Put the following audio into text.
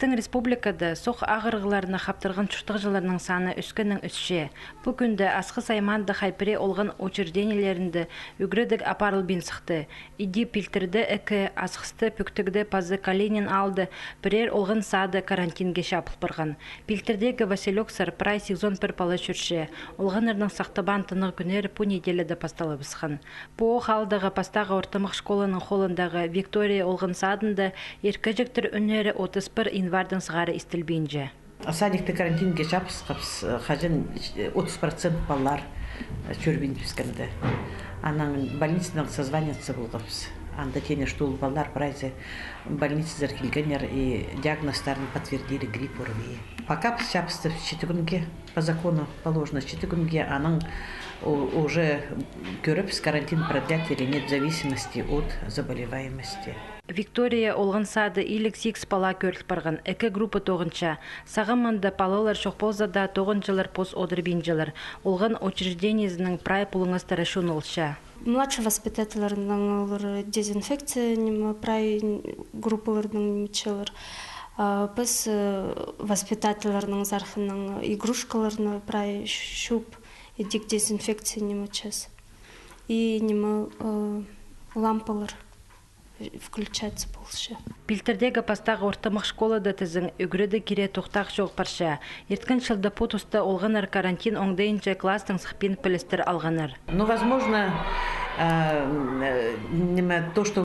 Бистің республикада соқ ағырғыларына қаптырған чуштық саны үскінің үсше. Бүгінді асқы сайманды хайпіре олған учреждениелерінде үгредік апарылбен сықты. Иди пилтерді әкі асқысты пүктігді пазы Калинин алды, бірер олған сады карантинге шапыл бұрған. Пилтердегі Василек Сарпрай сезон бір палы жүрше. Олған ұрның сақтабан тынық күнер пу неделеді пасталы бісқан. По қалдағы пастағы ортамық школаның қолындағы Виктория олған садында еркежіктір үнері 31 январдан сығары істілбейінже. Садикті карантинге жапыс қапс, қажын 30% баллар жүрбейін біскінді. Анан больницаның созванятся бұл қапс. Анда тене штул баллар прайзы больницы заркилгенер и диагностарын подтвердили грипп ОРВИ. Пока жапысты в 4 күнге, по закону положено 4 күнге, анан уже көріп карантин продлять или нет в зависимости от заболеваемости. Виктория олған сады илік 6 пала көріл барған. Әкі группы тоғынша. Сағыманда палалар шоқпозада тоғынчылар пос одырбинчылар. Олған учреждениесінің прай пулыңыстары шун олша. Младший воспитателердің дезинфекция неме прай группаларының немечелер. Біз воспитателердің зархының игрушкаларына прай шуп едік дезинфекция немечес. И неме лампалар включаться болшы. Пилтердегі пастағы ортамық школада тізің үгіреді кере тоқтақ жоқ парша. Ерткін шылды потуста олғанар карантин оңдайынша кластың сықпен пілістір алғанар. Ну, возможно, то, что